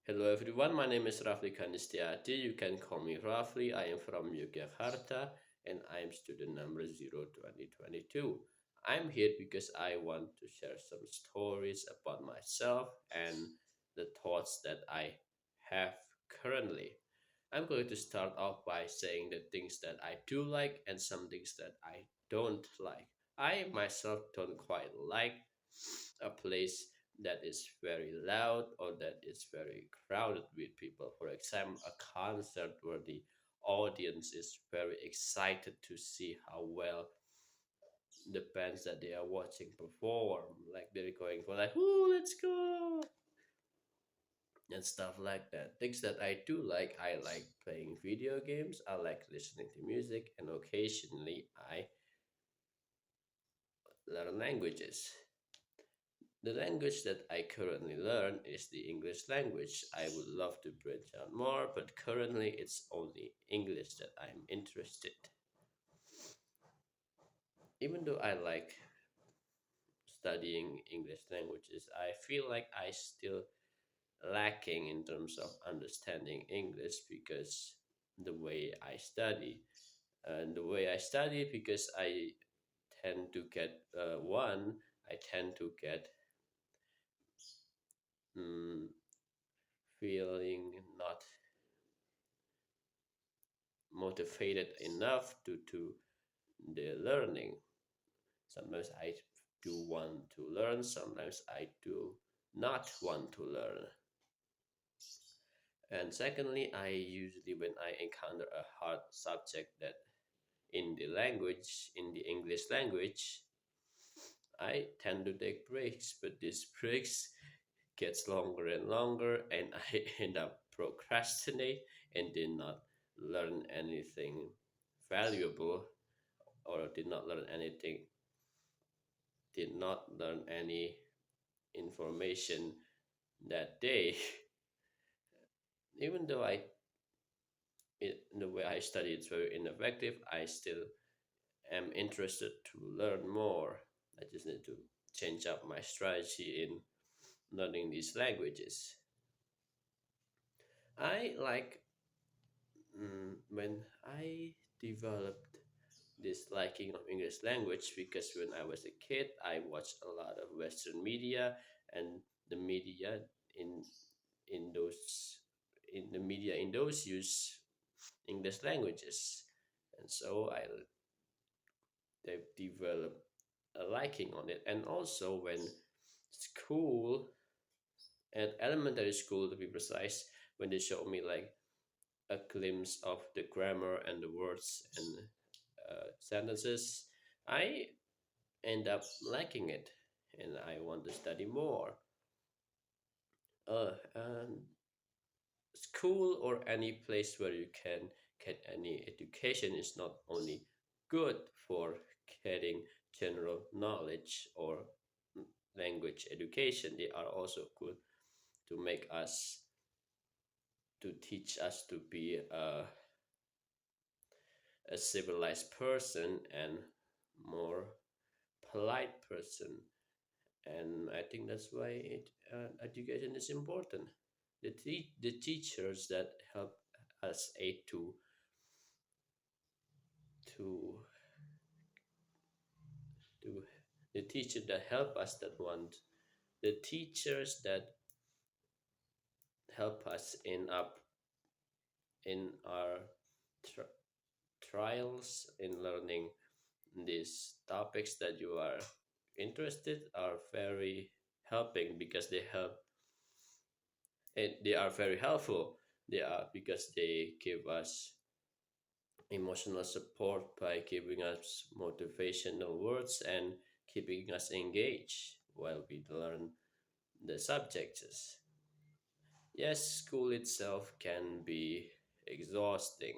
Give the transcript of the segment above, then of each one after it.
Hello everyone, my name is Rafli Kanistiati. You can call me Rafli. I am from Yogyakarta and I am student number 02022. I'm here because I want to share some stories about myself and the thoughts that I have currently. I'm going to start off by saying the things that I do like and some things that I don't like. I myself don't quite like a place that is very loud or that is very crowded with people. For example, a concert where the audience is very excited to see how well the bands that they are watching perform. Like they're going for like, "Ooh, let's go!" and stuff like that. Things that I do like, I like playing video games. I like listening to music, and occasionally I learn languages. The language that I currently learn is the English language. I would love to branch out more, but currently it's only English that I'm interested. Even though I like studying English languages, I feel like I still lacking in terms of understanding English because the way I study. And the way I study because I tend to get I tend to get mm, feeling not motivated enough to the learning. Sometimes I do want to learn, sometimes I do not want to learn. And secondly, I usually, when I encounter a hard subject that in the language, in the English language, I tend to take breaks, but these breaks gets longer and longer, and I end up procrastinate and did not learn anything valuable or did not learn any information that day. Even though the way I study is very ineffective, I still am interested to learn more. I just need to change up my strategy in learning these languages. I like when I developed this liking of English language because when I was a kid, I watched a lot of Western media, and the media in in those in those use English languages, and so I they've developed a liking on it. And also when school at elementary school to be precise, when they showed me like a glimpse of the grammar and the words and sentences, I end up liking it and I want to study more. And school or any place where you can get any education is not only good for getting general knowledge or language education, they are also good to make us to teach us to be a civilized person and more polite person. And I think that's why education is important. The teachers that help us aid to to the teacher that help us that want the teachers that help us in our tr- trials in learning these topics that you are interested are very helping because they are very helpful. They are because they give us emotional support by giving us motivational words and keeping us engaged while we learn the subjects. Yes, school itself can be exhausting.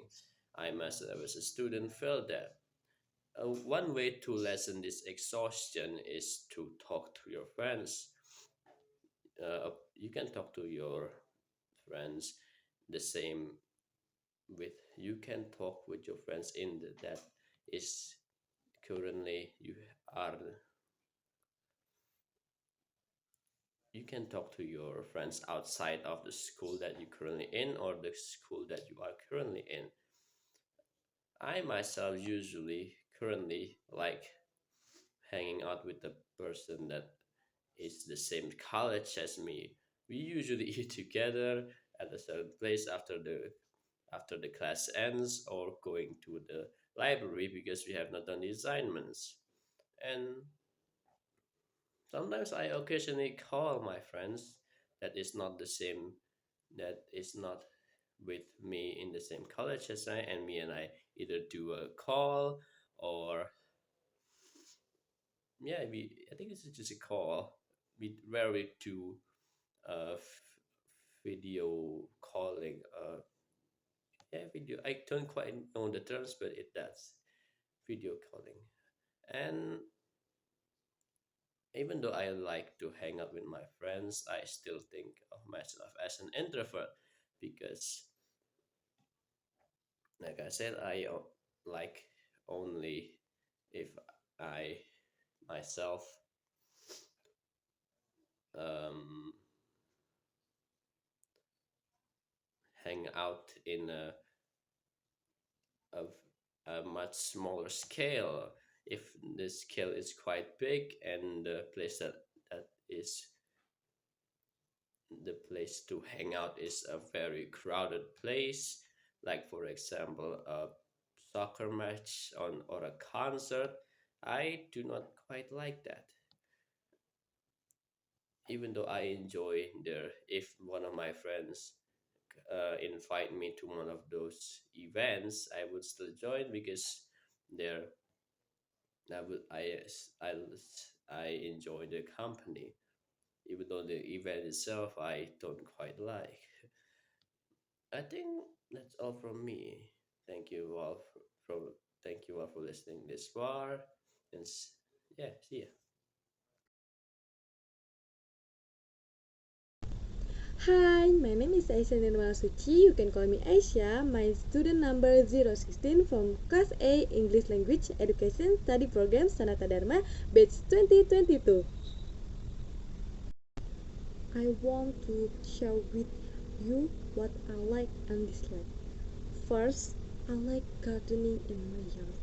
I myself as a student felt that. One way to lessen this exhaustion is to talk to your friends. You can talk to your friends the same with you can talk with your friends in that is currently you are you can talk to your friends outside of the school that you're currently in or the school that you are currently in. I myself usually currently like hanging out with the person that is the same college as me. We usually eat together at a certain place after the class ends or going to the library because we have not done the assignments. And sometimes I occasionally call my friends that is not the same, that is not with me in the same college as I, and me and I either do a call or yeah, I think it's just a call. Where we do video calling. Yeah, video. I don't quite know the terms, but it does video calling. And even though I like to hang out with my friends, I still think of myself as an introvert because, like I said, like only if I myself um, hang out in a much smaller scale. If the scale is quite big and the place that is the place to hang out is a very crowded place, like for example a soccer match on or a concert, I do not quite like that. Even though I enjoy there, if one of my friends invite me to one of those events, I would still join because there I would I enjoy the company, even though the event itself I don't quite like. I think that's all from me. Thank you all thank you all for listening this far, and yeah, see ya. Hi, my name is Aisyah Nirmala Suci. You can call me Aisyah. My student number 016 from Class A English Language Education Study Program Sanata Dharma, batch 2022. I want to share with you what I like and dislike. First, I like gardening in my yard.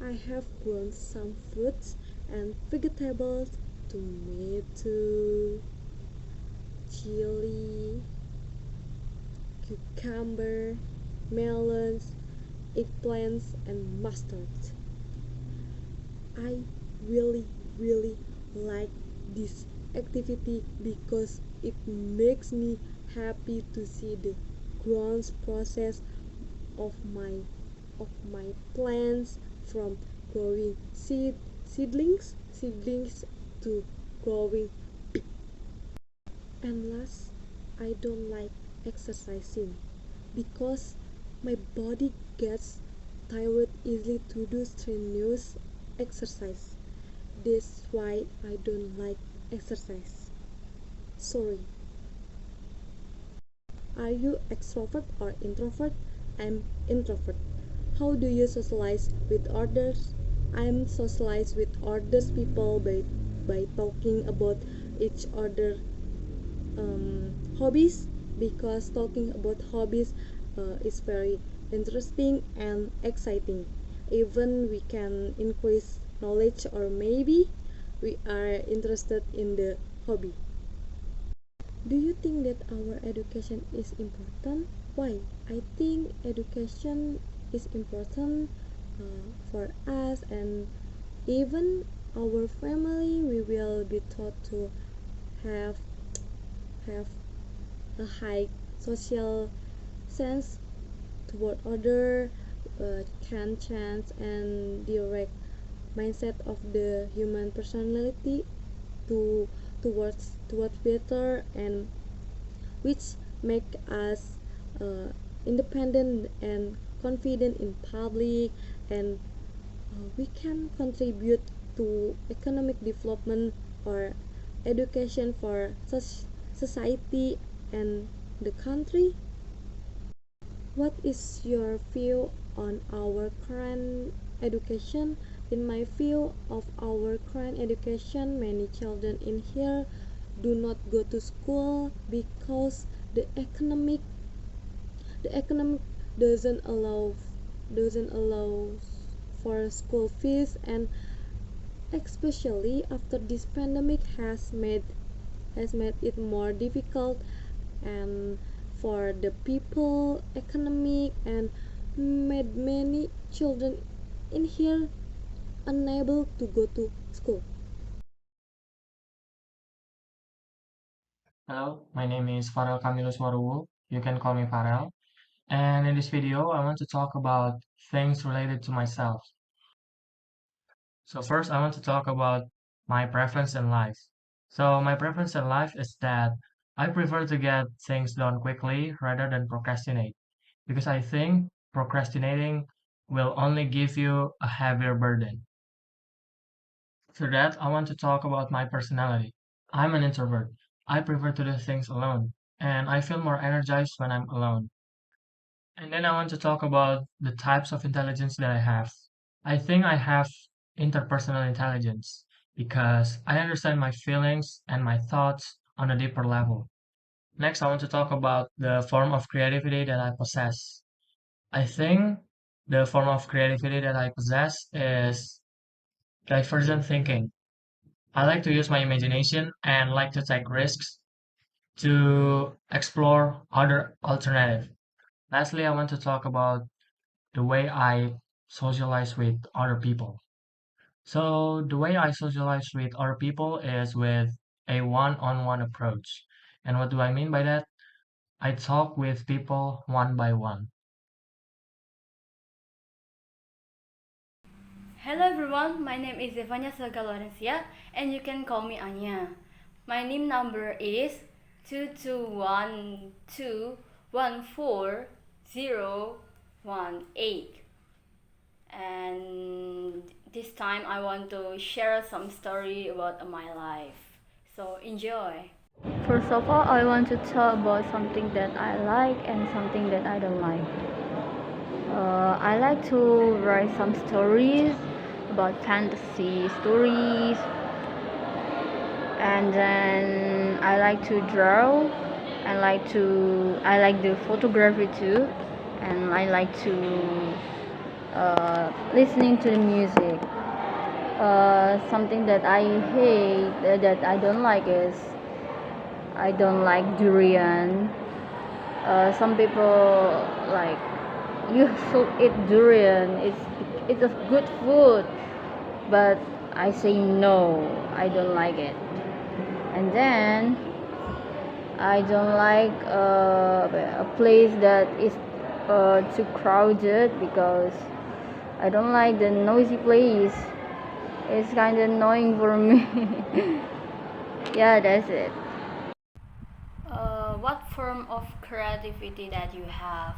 I have grown some fruits and vegetables, tomato, chili, cucumber, melons, eggplants, and mustard. I really, really like this activity because it makes me happy to see the growth process of my plants from growing seedlings to growing big. And last, I don't like exercising because my body gets tired easily to do strenuous exercise. That's why I don't like exercise. Sorry. Are you extrovert or introvert? I'm introvert. How do you socialize with others? I'm socialize with others people by talking about each other hobbies, because talking about hobbies is very interesting and exciting. Even we can increase knowledge, or maybe we are interested in the hobby. Do you think that our education is important? Why? I think education is important for us, and even our family. We will be taught to have have a high social sense toward other, can chance and direct mindset of the human personality to towards better, and which make us independent and confident in public, and we can contribute to economic development or education for society and the country. What is your view on our current education? In my view of our current education, many children in here do not go to school because the economic the economic doesn't allow for school fees, and especially after this pandemic has made it more difficult and for the people economic, and made many children in here unable to go to school. Hello, my name is Farel Camillus Waruwu. You can call me Farel. And in this video, I want to talk about things related to myself. So first, I want to talk about my preference in life. So my preference in life is that I prefer to get things done quickly rather than procrastinate, because I think procrastinating will only give you a heavier burden. For that, I want to talk about my personality. I'm an introvert. I prefer to do things alone, and I feel more energized when I'm alone. And then I want to talk about the types of intelligence that I have. I think I have interpersonal intelligence because I understand my feelings and my thoughts on a deeper level. Next, I want to talk about the form of creativity that I possess. I think the form of creativity that I possess is divergent thinking. I like to use my imagination and like to take risks to explore other alternatives. Lastly, I want to talk about the way I socialize with other people. So the way I socialize with other people is with a one-on-one approach. And what do I mean by that? I talk with people one by one. Hello everyone, my name is Evanya Sagalorencia and you can call me Anya. My NIM number is 221214018, and this time I want to share some story about my life. So enjoy. First of all, I want to tell about something that I like and something that I don't like. I like to write some stories about fantasy stories, and then I like to draw. I like the photography too, and I like to listening to the music. Something that I hate, that I don't like is I don't like durian. Some people like you should eat durian. It's a good food, but I say no. I don't like it. And then I don't like a place that is too crowded because I don't like the noisy place. It's kind of annoying for me. Yeah, that's it. What form of creativity that you have?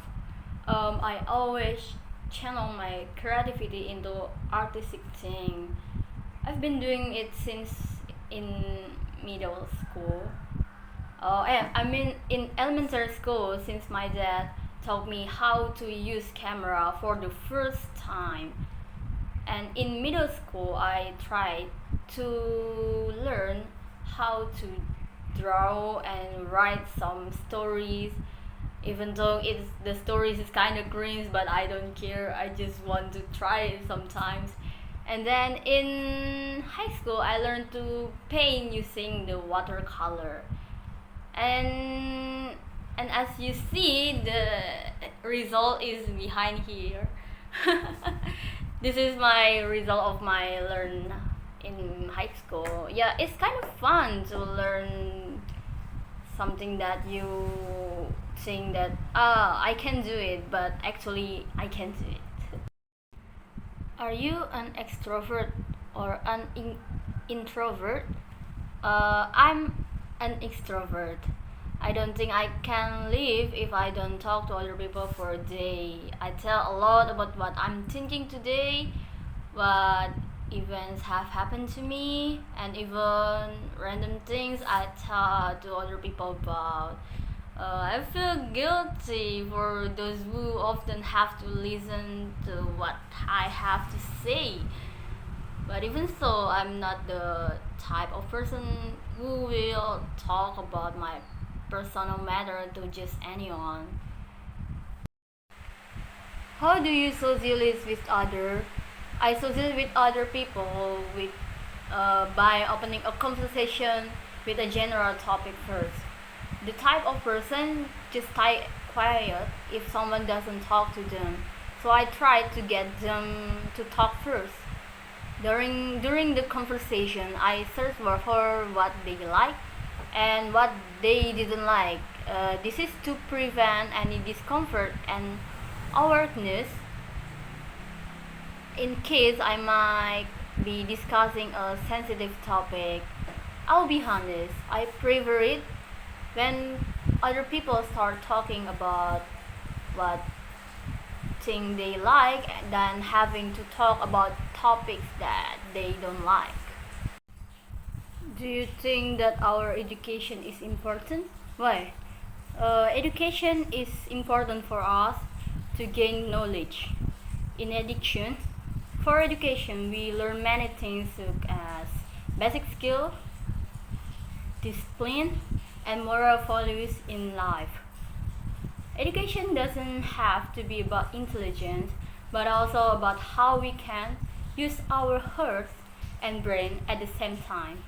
I always channel my creativity into artistic thing. I've been doing it since in middle school. I mean in elementary school, since my dad taught me how to use camera for the first time. And in middle school, I tried to learn how to draw and write some stories, even though the stories is kind of cringe, but I don't care. I just want to try it sometimes. And then in high school, I learned to paint using the watercolor. And as you see, the result is behind here. This is my result of my learn in high school. Yeah, it's kind of fun to learn something that you think that I can do it, but actually I can't do it. Are you an extrovert or an introvert? I'm an extrovert. I don't think I can live if I don't talk to other people for a day. I tell a lot about what I'm thinking today, what events have happened to me, and even random things I tell to other people about. I feel guilty for those who often have to listen to what I have to say. But even so, I'm not the type of person who will talk about my personal matter to just anyone. How do you socialize with other? I socialize with other people by opening a conversation with a general topic first. The type of person just stay quiet if someone doesn't talk to them. So I try to get them to talk first. During the conversation, I search for what they like and what they didn't like. This is to prevent any discomfort and awareness in case I might be discussing a sensitive topic. I'll be honest, I prefer it when other people start talking about what thing they like than having to talk about topics that they don't like. Do you think that our education is important? Why? Education is important for us to gain knowledge. In addition, for education, we learn many things such as basic skill, discipline, and moral values in life. Education doesn't have to be about intelligence, but also about how we can use our heart and brain at the same time.